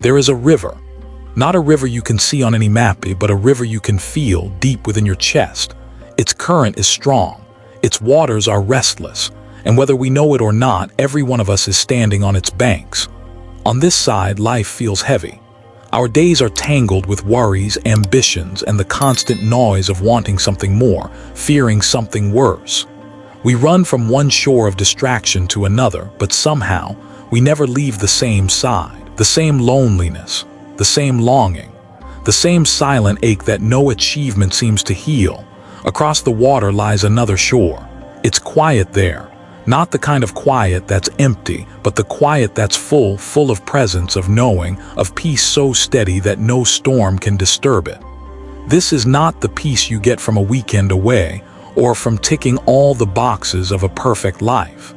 There is a river. Not a river you can see on any map, but a river you can feel deep within your chest. Its current is strong. Its waters are restless. And whether we know it or not, every one of us is standing on its banks. On this side, life feels heavy. Our days are tangled with worries, ambitions, and the constant noise of wanting something more, fearing something worse. We run from one shore of distraction to another, but somehow, we never leave the same side. The same loneliness, the same longing, the same silent ache that no achievement seems to heal. Across the water lies another shore. It's quiet there, not the kind of quiet that's empty, but the quiet that's full of presence, of knowing, of peace so steady that no storm can disturb it. This is not the peace you get from a weekend away, or from ticking all the boxes of a perfect life.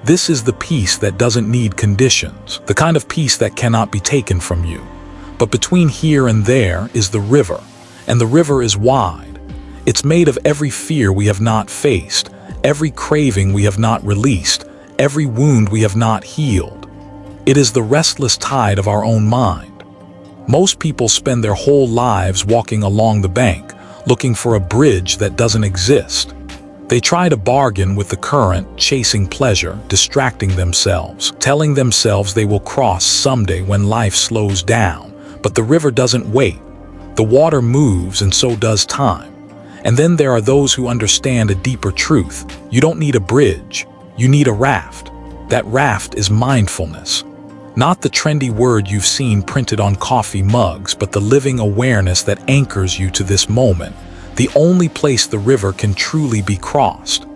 This is the peace that doesn't need conditions, the kind of peace that cannot be taken from you. But between here and there is the river, and the river is wide. It's made of every fear we have not faced, every craving we have not released, every wound we have not healed. It is the restless tide of our own mind. Most people spend their whole lives walking along the bank, looking for a bridge that doesn't exist. They try to bargain with the current, chasing pleasure, distracting themselves, telling themselves they will cross someday when life slows down. But the river doesn't wait. The water moves, and so does time. And then there are those who understand a deeper truth. You don't need a bridge. You need a raft. That raft is mindfulness. Not the trendy word you've seen printed on coffee mugs, but the living awareness that anchors you to this moment. The only place the river can truly be crossed.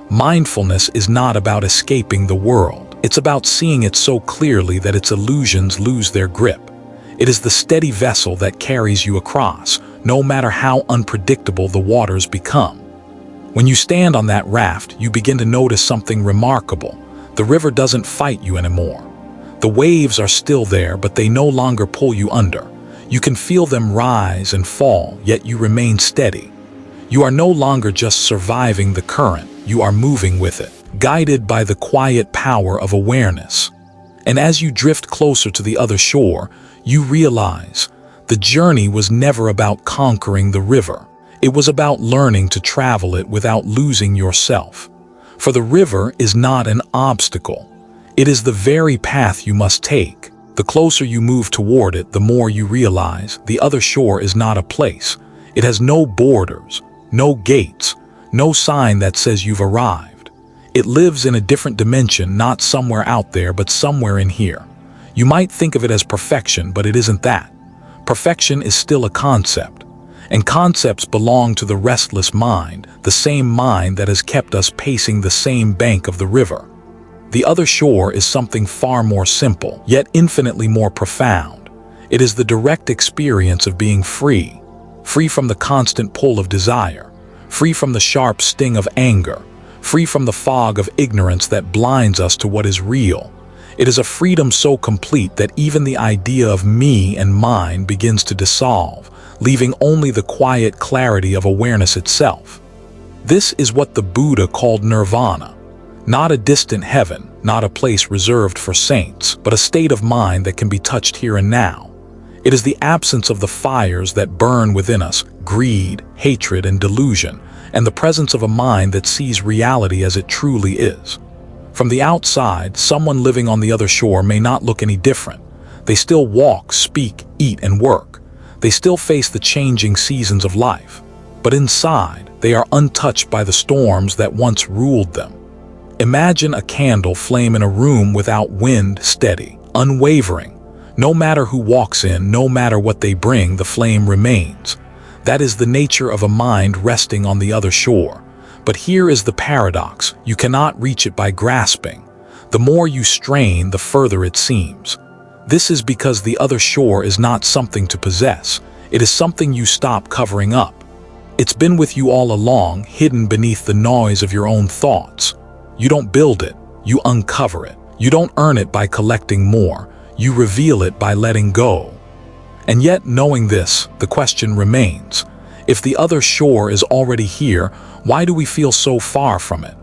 Mindfulness is not about escaping the world. It's about seeing it so clearly that its illusions lose their grip. It is the steady vessel that carries you across, no matter how unpredictable the waters become. When you stand on that raft, you begin to notice something remarkable. The river doesn't fight you anymore. The waves are still there, but they no longer pull you under. You can feel them rise and fall, yet you remain steady. You are no longer just surviving the current, you are moving with it, guided by the quiet power of awareness. And as you drift closer to the other shore, you realize the journey was never about conquering the river. It was about learning to travel it without losing yourself. For the river is not an obstacle. It is the very path you must take. The closer you move toward it, the more you realize the other shore is not a place. It has no borders, no gates, no sign that says you've arrived. It lives in a different dimension, not somewhere out there, but somewhere in here. You might think of it as perfection, but it isn't that. Perfection is still a concept, and concepts belong to the restless mind, the same mind that has kept us pacing the same bank of the river. The other shore is something far more simple, yet infinitely more profound. It is the direct experience of being free. Free from the constant pull of desire, free from the sharp sting of anger, free from the fog of ignorance that blinds us to what is real. It is a freedom so complete that even the idea of me and mine begins to dissolve, leaving only the quiet clarity of awareness itself. This is what the Buddha called nirvana. Not a distant heaven, not a place reserved for saints, but a state of mind that can be touched here and now. It is the absence of the fires that burn within us, greed, hatred, and delusion, and the presence of a mind that sees reality as it truly is. From the outside, someone living on the other shore may not look any different. They still walk, speak, eat, and work. They still face the changing seasons of life. But inside, they are untouched by the storms that once ruled them. Imagine a candle flame in a room without wind, steady, unwavering. No matter who walks in, no matter what they bring, the flame remains. That is the nature of a mind resting on the other shore. But here is the paradox. You cannot reach it by grasping. The more you strain, the further it seems. This is because the other shore is not something to possess. It is something you stop covering up. It's been with you all along, hidden beneath the noise of your own thoughts. You don't build it, you uncover it. You don't earn it by collecting more. You reveal it by letting go. And yet, knowing this, the question remains. If the other shore is already here, why do we feel so far from it?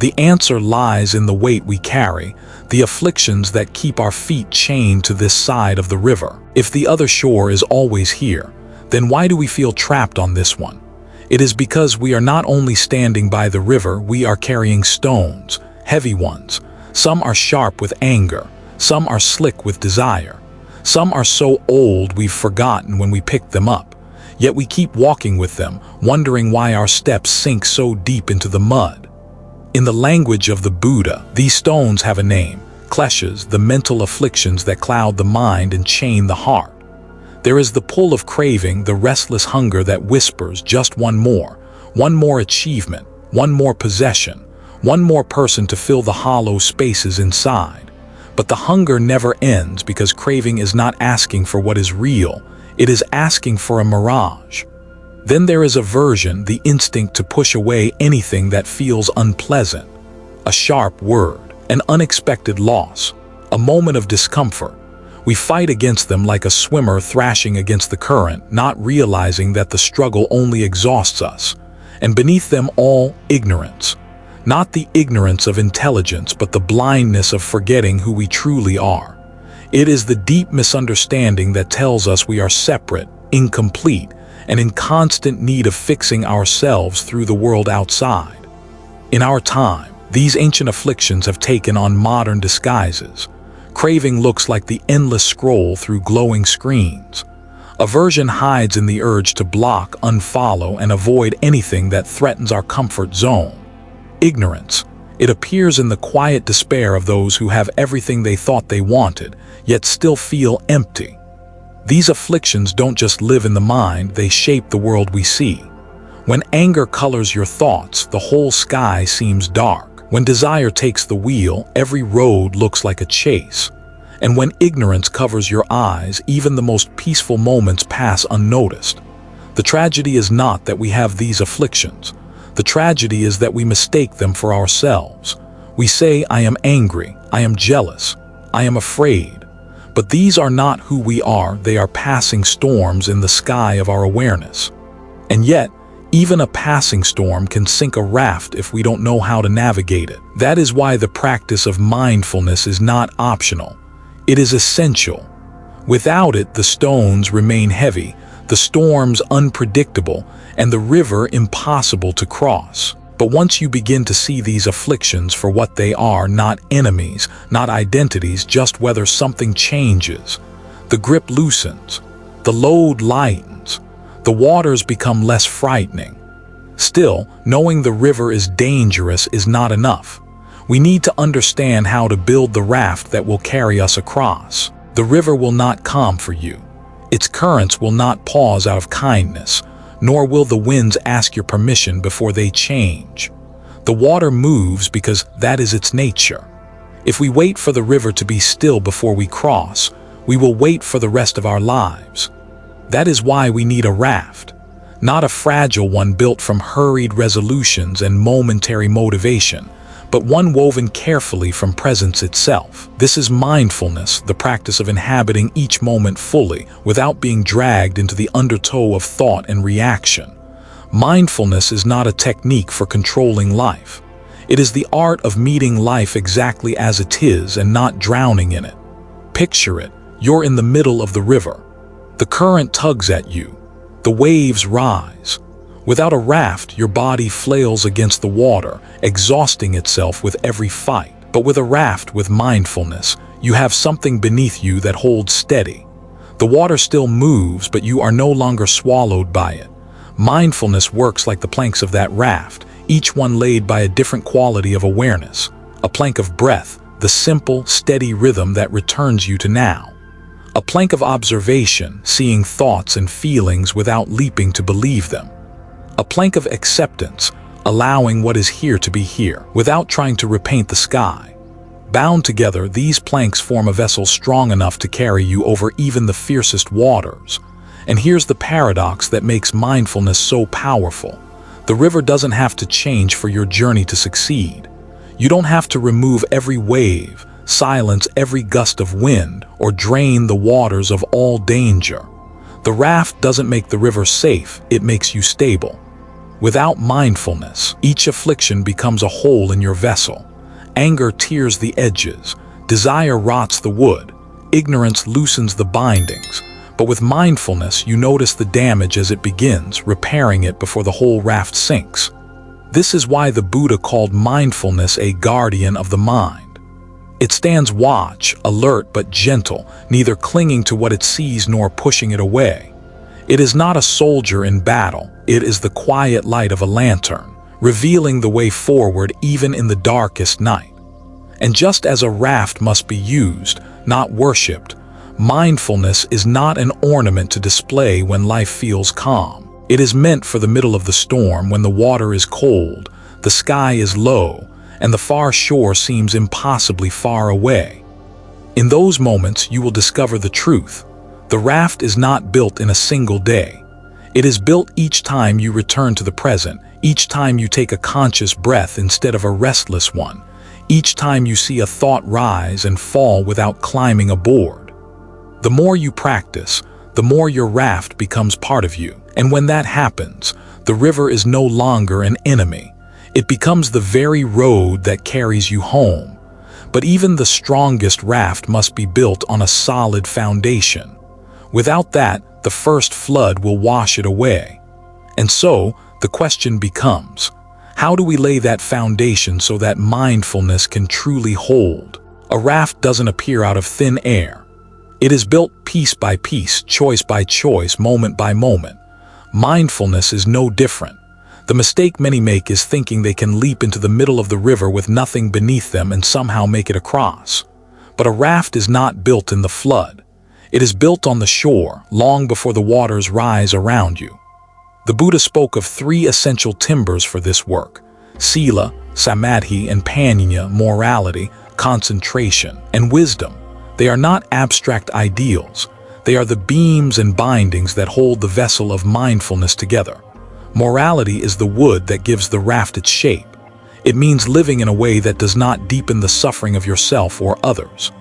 The answer lies in the weight we carry, the afflictions that keep our feet chained to this side of the river. If the other shore is always here, then why do we feel trapped on this one? It is because we are not only standing by the river, we are carrying stones, heavy ones. Some are sharp with anger, some are slick with desire. Some are so old we've forgotten when we picked them up. Yet we keep walking with them, wondering why our steps sink so deep into the mud. In the language of the Buddha, these stones have a name: kleshas, the mental afflictions that cloud the mind and chain the heart. There is the pull of craving, the restless hunger that whispers just one more achievement, one more possession, one more person to fill the hollow spaces inside. But the hunger never ends because craving is not asking for what is real, it is asking for a mirage. Then there is aversion, the instinct to push away anything that feels unpleasant. A sharp word, an unexpected loss, a moment of discomfort. We fight against them like a swimmer thrashing against the current, not realizing that the struggle only exhausts us. And beneath them all, ignorance. Not the ignorance of intelligence, but the blindness of forgetting who we truly are. It is the deep misunderstanding that tells us we are separate, incomplete, and in constant need of fixing ourselves through the world outside. In our time, these ancient afflictions have taken on modern disguises. Craving looks like the endless scroll through glowing screens. Aversion hides in the urge to block, unfollow, and avoid anything that threatens our comfort zone. Ignorance. It appears in the quiet despair of those who have everything they thought they wanted, yet still feel empty. These afflictions don't just live in the mind, they shape the world we see. When anger colors your thoughts, the whole sky seems dark. When desire takes the wheel, every road looks like a chase. And when ignorance covers your eyes, even the most peaceful moments pass unnoticed. The tragedy is not that we have these afflictions. The tragedy is that we mistake them for ourselves. We say, I am angry, I am jealous, I am afraid. But these are not who we are, they are passing storms in the sky of our awareness. And yet, even a passing storm can sink a raft if we don't know how to navigate it. That is why the practice of mindfulness is not optional. It is essential. Without it, the stones remain heavy, the storms unpredictable, and the river impossible to cross. But once you begin to see these afflictions for what they are, not enemies, not identities, just whether something changes, the grip loosens, the load lightens, the waters become less frightening. Still, knowing the river is dangerous is not enough. We need to understand how to build the raft that will carry us across. The river will not calm for you. Its currents will not pause out of kindness, nor will the winds ask your permission before they change. The water moves because that is its nature. If we wait for the river to be still before we cross, we will wait for the rest of our lives. That is why we need a raft, not a fragile one built from hurried resolutions and momentary motivation, but one woven carefully from presence itself. This is mindfulness, the practice of inhabiting each moment fully, without being dragged into the undertow of thought and reaction. Mindfulness is not a technique for controlling life. It is the art of meeting life exactly as it is and not drowning in it. Picture it, you're in the middle of the river. The current tugs at you. The waves rise. Without a raft, your body flails against the water, exhausting itself with every fight. But with a raft with mindfulness, you have something beneath you that holds steady. The water still moves, but you are no longer swallowed by it. Mindfulness works like the planks of that raft, each one laid by a different quality of awareness. A plank of breath, the simple, steady rhythm that returns you to now. A plank of observation, seeing thoughts and feelings without leaping to believe them. A plank of acceptance, allowing what is here to be here, without trying to repaint the sky. Bound together, these planks form a vessel strong enough to carry you over even the fiercest waters. And here's the paradox that makes mindfulness so powerful. The river doesn't have to change for your journey to succeed. You don't have to remove every wave, silence every gust of wind, or drain the waters of all danger. The raft doesn't make the river safe, it makes you stable. Without mindfulness, each affliction becomes a hole in your vessel. Anger tears the edges, desire rots the wood, ignorance loosens the bindings. But with mindfulness, you notice the damage as it begins, repairing it before the whole raft sinks. This is why the Buddha called mindfulness a guardian of the mind. It stands watch, alert but gentle, neither clinging to what it sees nor pushing it away. It is not a soldier in battle, it is the quiet light of a lantern, revealing the way forward even in the darkest night. And just as a raft must be used, not worshipped, mindfulness is not an ornament to display when life feels calm. It is meant for the middle of the storm when the water is cold, the sky is low, and the far shore seems impossibly far away. In those moments, you will discover the truth. The raft is not built in a single day. It is built each time you return to the present, each time you take a conscious breath instead of a restless one, each time you see a thought rise and fall without climbing aboard. The more you practice, the more your raft becomes part of you. And when that happens, the river is no longer an enemy. It becomes the very road that carries you home. But even the strongest raft must be built on a solid foundation. Without that, the first flood will wash it away. And so, the question becomes, how do we lay that foundation so that mindfulness can truly hold? A raft doesn't appear out of thin air. It is built piece by piece, choice by choice, moment by moment. Mindfulness is no different. The mistake many make is thinking they can leap into the middle of the river with nothing beneath them and somehow make it across. But a raft is not built in the flood. It is built on the shore, long before the waters rise around you. The Buddha spoke of 3 essential timbers for this work: sila, samadhi, and panya, morality, concentration, and wisdom. They are not abstract ideals. They are the beams and bindings that hold the vessel of mindfulness together. Morality is the wood that gives the raft its shape. It means living in a way that does not deepen the suffering of yourself or others.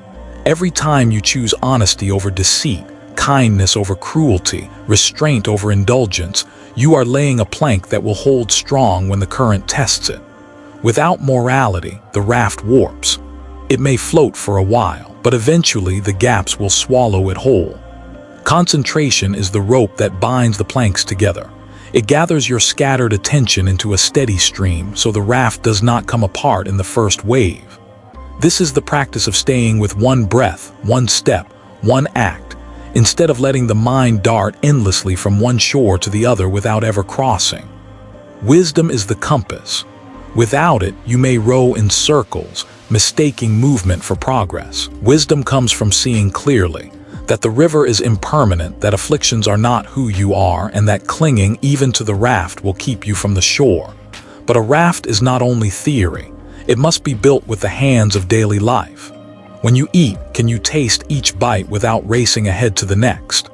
Every time you choose honesty over deceit, kindness over cruelty, restraint over indulgence, you are laying a plank that will hold strong when the current tests it. Without morality, the raft warps. It may float for a while, but eventually the gaps will swallow it whole. Concentration is the rope that binds the planks together. It gathers your scattered attention into a steady stream so the raft does not come apart in the first wave. This is the practice of staying with one breath, one step, one act, instead of letting the mind dart endlessly from one shore to the other without ever crossing. Wisdom is the compass. Without it, you may row in circles, mistaking movement for progress. Wisdom comes from seeing clearly that the river is impermanent, that afflictions are not who you are, and that clinging even to the raft will keep you from the shore. But a raft is not only theory. It must be built with the hands of daily life. When you eat, can you taste each bite without racing ahead to the next?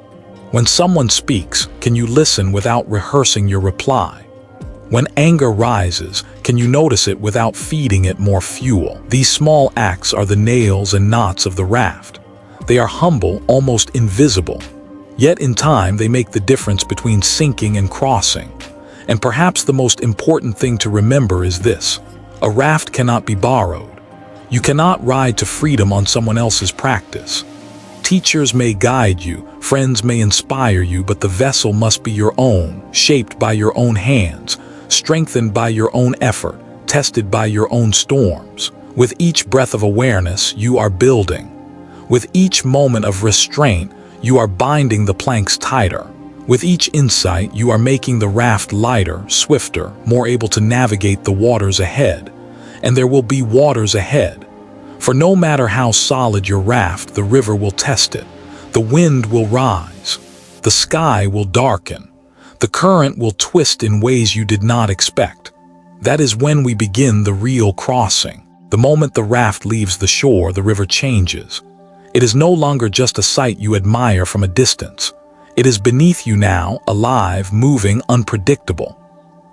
When someone speaks, can you listen without rehearsing your reply? When anger rises, can you notice it without feeding it more fuel? These small acts are the nails and knots of the raft. They are humble, almost invisible. Yet in time, they make the difference between sinking and crossing. And perhaps the most important thing to remember is this: a raft cannot be borrowed. You cannot ride to freedom on someone else's practice. Teachers may guide you, friends may inspire you, but the vessel must be your own, shaped by your own hands, strengthened by your own effort, tested by your own storms. With each breath of awareness, you are building. With each moment of restraint, you are binding the planks tighter. With each insight, you are making the raft lighter, swifter, more able to navigate the waters ahead. And there will be waters ahead. For no matter how solid your raft, the river will test it. The wind will rise. The sky will darken. The current will twist in ways you did not expect. That is when we begin the real crossing. The moment the raft leaves the shore, the river changes. It is no longer just a sight you admire from a distance. It is beneath you now, alive, moving, unpredictable.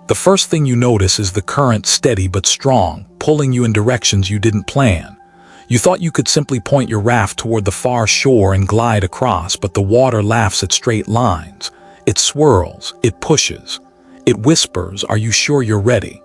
The first thing you notice is the current, steady but strong, pulling you in directions you didn't plan. You thought you could simply point your raft toward the far shore and glide across, but the water laughs at straight lines. It swirls, it pushes. It whispers, "Are you sure you're ready?"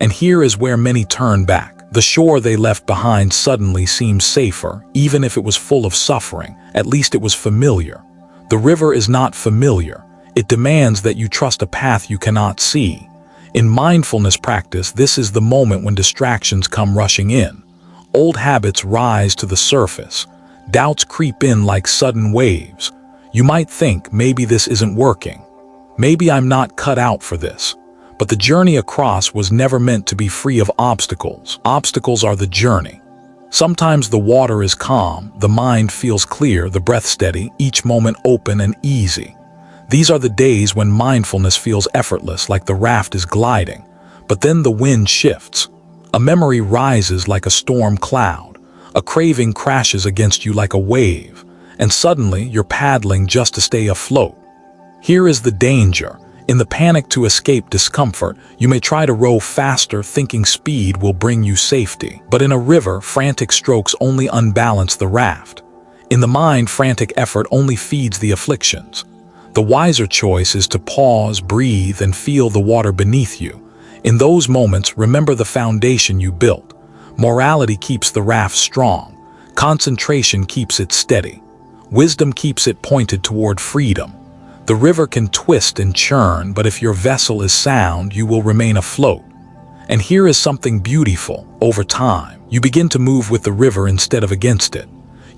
And here is where many turn back. The shore they left behind suddenly seems safer, even if it was full of suffering. At least it was familiar. The river is not familiar. It demands that you trust a path you cannot see. In mindfulness practice, this is the moment when distractions come rushing in. Old habits rise to the surface. Doubts creep in like sudden waves. You might think, maybe this isn't working. Maybe I'm not cut out for this. But the journey across was never meant to be free of obstacles. Obstacles are the journey. Sometimes the water is calm, the mind feels clear, the breath steady, each moment open and easy. These are the days when mindfulness feels effortless, like the raft is gliding. But then the wind shifts. A memory rises like a storm cloud. A craving crashes against you like a wave. And suddenly you're paddling just to stay afloat. Here is the danger. In the panic to escape discomfort, you may try to row faster, thinking speed will bring you safety. But in a river, frantic strokes only unbalance the raft. In the mind, frantic effort only feeds the afflictions. The wiser choice is to pause, breathe, and feel the water beneath you. In those moments, remember the foundation you built. Morality keeps the raft strong. Concentration keeps it steady. Wisdom keeps it pointed toward freedom. The river can twist and churn, but if your vessel is sound, you will remain afloat. And here is something beautiful. Over time, you begin to move with the river instead of against it.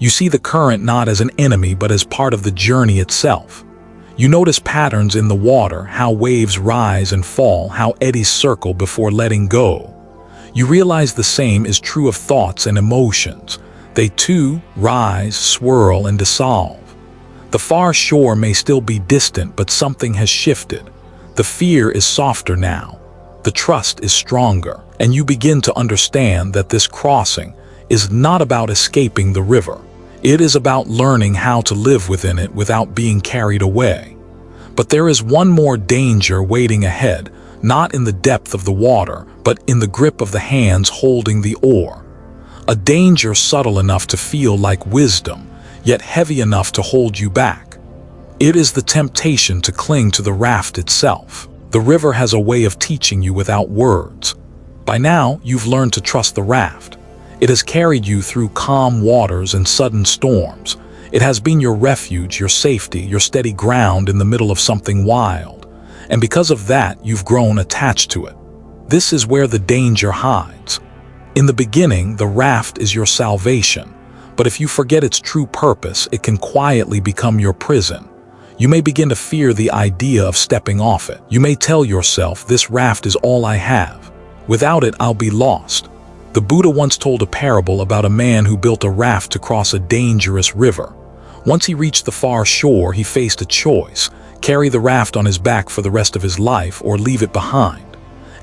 You see the current not as an enemy, but as part of the journey itself. You notice patterns in the water, how waves rise and fall, how eddies circle before letting go. You realize the same is true of thoughts and emotions. They too rise, swirl, and dissolve. The far shore may still be distant, but something has shifted. The fear is softer now. The trust is stronger, and you begin to understand that this crossing is not about escaping the river. It is about learning how to live within it without being carried away. But there is one more danger waiting ahead, not in the depth of the water, but in the grip of the hands holding the oar. A danger subtle enough to feel like wisdom, yet heavy enough to hold you back. It is the temptation to cling to the raft itself. The river has a way of teaching you without words. By now, you've learned to trust the raft. It has carried you through calm waters and sudden storms. It has been your refuge, your safety, your steady ground in the middle of something wild. And because of that, you've grown attached to it. This is where the danger hides. In the beginning, the raft is your salvation. But if you forget its true purpose, it can quietly become your prison. You may begin to fear the idea of stepping off it. You may tell yourself, this raft is all I have. Without it, I'll be lost. The Buddha once told a parable about a man who built a raft to cross a dangerous river. Once he reached the far shore, he faced a choice: carry the raft on his back for the rest of his life or leave it behind.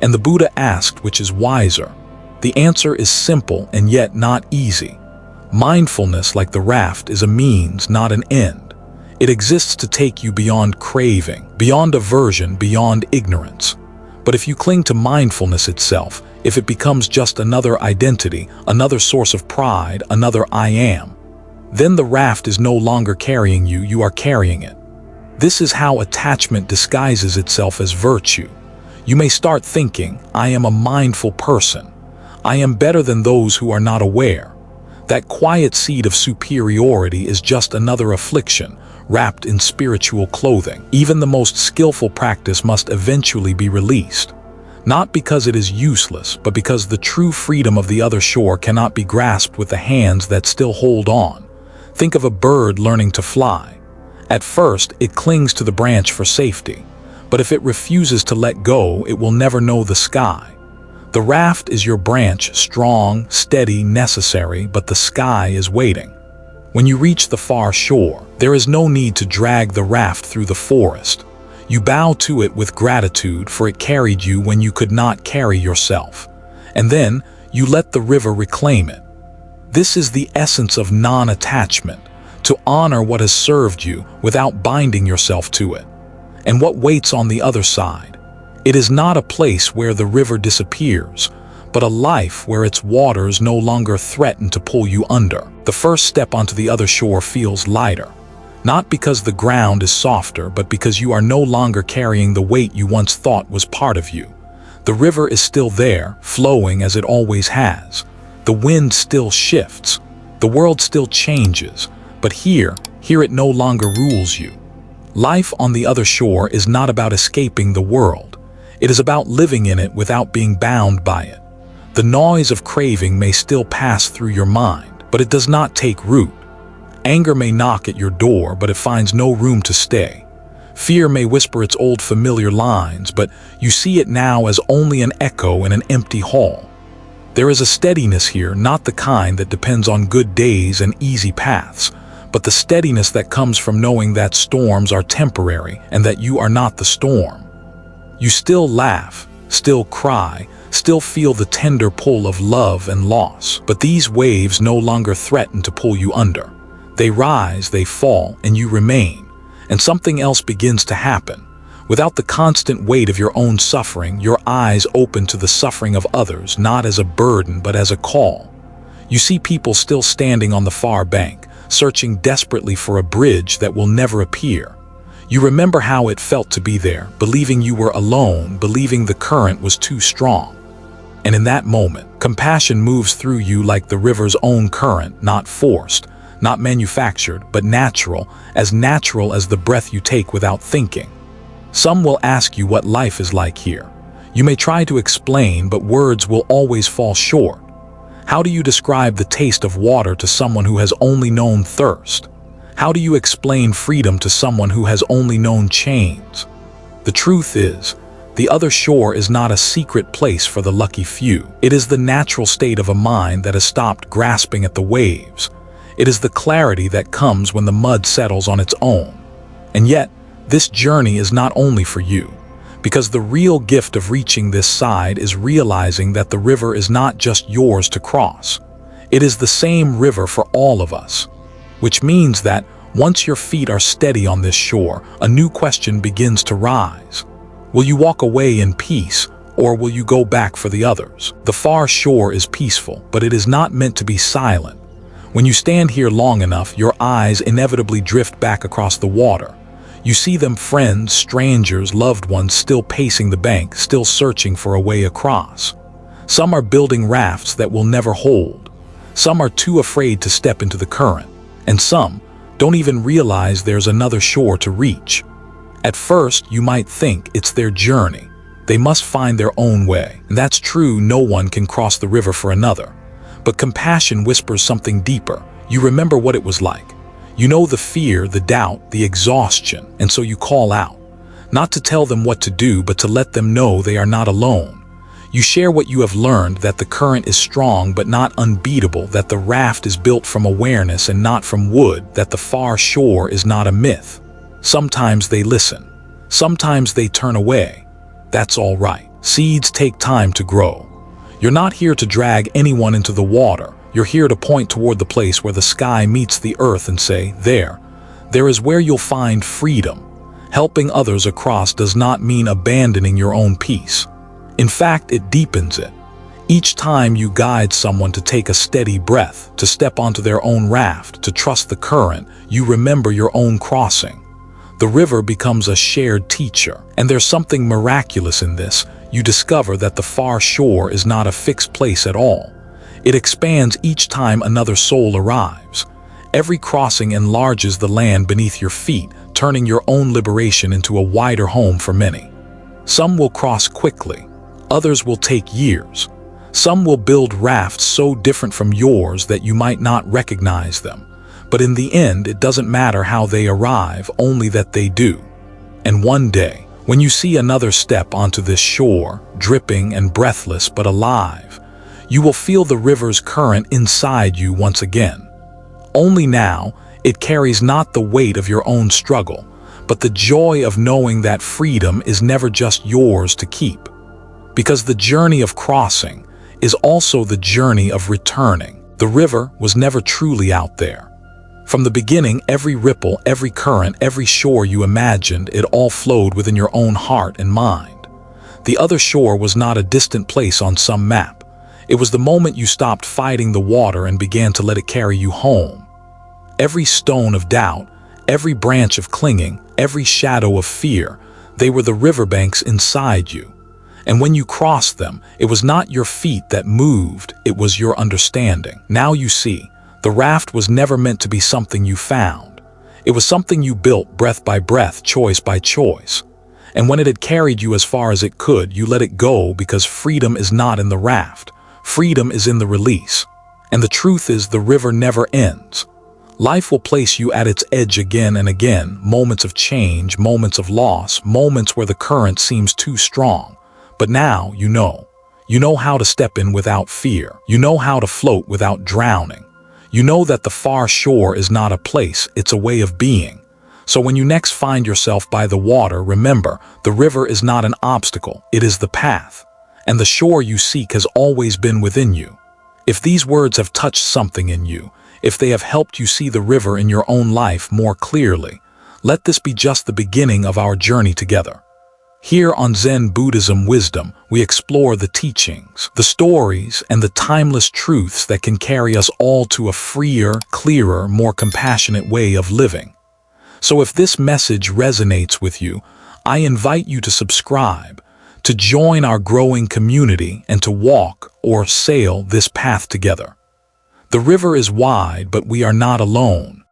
And the Buddha asked, which is wiser? The answer is simple and yet not easy. Mindfulness, like the raft, is a means, not an end. It exists to take you beyond craving, beyond aversion, beyond ignorance. But if you cling to mindfulness itself, if it becomes just another identity, another source of pride, another I am, then the raft is no longer carrying you, you are carrying it. This is how attachment disguises itself as virtue. You may start thinking, I am a mindful person. I am better than those who are not aware. That quiet seed of superiority is just another affliction, wrapped in spiritual clothing. Even the most skillful practice must eventually be released. Not because it is useless, but because the true freedom of the other shore cannot be grasped with the hands that still hold on. Think of a bird learning to fly. At first, it clings to the branch for safety, but if it refuses to let go, it will never know the sky. The raft is your branch, strong, steady, necessary, but the sky is waiting. When you reach the far shore, there is no need to drag the raft through the forest. You bow to it with gratitude, for it carried you when you could not carry yourself. And then you let the river reclaim it. This is the essence of non-attachment, to honor what has served you without binding yourself to it. And what waits on the other side? It is not a place where the river disappears, but a life where its waters no longer threaten to pull you under. The first step onto the other shore feels lighter. Not because the ground is softer, but because you are no longer carrying the weight you once thought was part of you. The river is still there, flowing as it always has. The wind still shifts. The world still changes. But here it no longer rules you. Life on the other shore is not about escaping the world. It is about living in it without being bound by it. The noise of craving may still pass through your mind, but it does not take root. Anger may knock at your door, but it finds no room to stay. Fear may whisper its old familiar lines, but you see it now as only an echo in an empty hall. There is a steadiness here, not the kind that depends on good days and easy paths, but the steadiness that comes from knowing that storms are temporary and that you are not the storm. You still laugh, still cry, still feel the tender pull of love and loss, but these waves no longer threaten to pull you under. They rise, they fall, and you remain. And something else begins to happen. Without the constant weight of your own suffering, your eyes open to the suffering of others, not as a burden, but as a call. You see people still standing on the far bank, searching desperately for a bridge that will never appear. You remember how it felt to be there, believing you were alone, believing the current was too strong. And in that moment, compassion moves through you like the river's own current, not forced, not manufactured, but natural as the breath you take without thinking. Some will ask you what life is like here. You may try to explain, but words will always fall short. How do you describe the taste of water to someone who has only known thirst? How do you explain freedom to someone who has only known chains? The truth is, the other shore is not a secret place for the lucky few. It is the natural state of a mind that has stopped grasping at the waves. It is the clarity that comes when the mud settles on its own. And yet, this journey is not only for you, because the real gift of reaching this side is realizing that the river is not just yours to cross. It is the same river for all of us, which means that once your feet are steady on this shore, a new question begins to rise. Will you walk away in peace, or will you go back for the others? The far shore is peaceful, but it is not meant to be silent. When you stand here long enough, your eyes inevitably drift back across the water. You see them, friends, strangers, loved ones, still pacing the bank, still searching for a way across. Some are building rafts that will never hold. Some are too afraid to step into the current. And some don't even realize there's another shore to reach. At first, you might think it's their journey. They must find their own way. And that's true, no one can cross the river for another. But compassion whispers something deeper. You remember what it was like. You know the fear, the doubt, the exhaustion, and so you call out. Not to tell them what to do, but to let them know they are not alone. You share what you have learned, that the current is strong but not unbeatable, that the raft is built from awareness and not from wood, that the far shore is not a myth. Sometimes they listen. Sometimes they turn away. That's all right. Seeds take time to grow. You're not here to drag anyone into the water. You're here to point toward the place where the sky meets the earth and say, there is where you'll find freedom. Helping others across does not mean abandoning your own peace. In fact, it deepens it. Each time you guide someone to take a steady breath, to step onto their own raft, to trust the current, you remember your own crossing. The river becomes a shared teacher, and there's something miraculous in this. You discover that the far shore is not a fixed place at all. It expands each time another soul arrives. Every crossing enlarges the land beneath your feet, turning your own liberation into a wider home for many. Some will cross quickly. Others will take years. Some will build rafts so different from yours that you might not recognize them. But in the end, it doesn't matter how they arrive, only that they do. And one day, when you see another step onto this shore, dripping and breathless but alive, you will feel the river's current inside you once again. Only now, it carries not the weight of your own struggle, but the joy of knowing that freedom is never just yours to keep. Because the journey of crossing is also the journey of returning. The river was never truly out there. From the beginning, every ripple, every current, every shore you imagined, it all flowed within your own heart and mind. The other shore was not a distant place on some map. It was the moment you stopped fighting the water and began to let it carry you home. Every stone of doubt, every branch of clinging, every shadow of fear. They were the riverbanks inside you. And when you crossed them, it was not your feet that moved, it was your understanding. Now you see, the raft was never meant to be something you found. It was something you built breath by breath, choice by choice. And when it had carried you as far as it could, you let it go because freedom is not in the raft. Freedom is in the release. And the truth is, the river never ends. Life will place you at its edge again and again, moments of change, moments of loss, moments where the current seems too strong. But now you know. You know how to step in without fear. You know how to float without drowning. You know that the far shore is not a place, it's a way of being. So when you next find yourself by the water, remember, the river is not an obstacle, it is the path. And the shore you seek has always been within you. If these words have touched something in you, if they have helped you see the river in your own life more clearly, let this be just the beginning of our journey together. Here on Zen Buddhism Wisdom, we explore the teachings, the stories, and the timeless truths that can carry us all to a freer, clearer, more compassionate way of living. So if this message resonates with you, I invite you to subscribe, to join our growing community, and to walk or sail this path together. The river is wide, but we are not alone.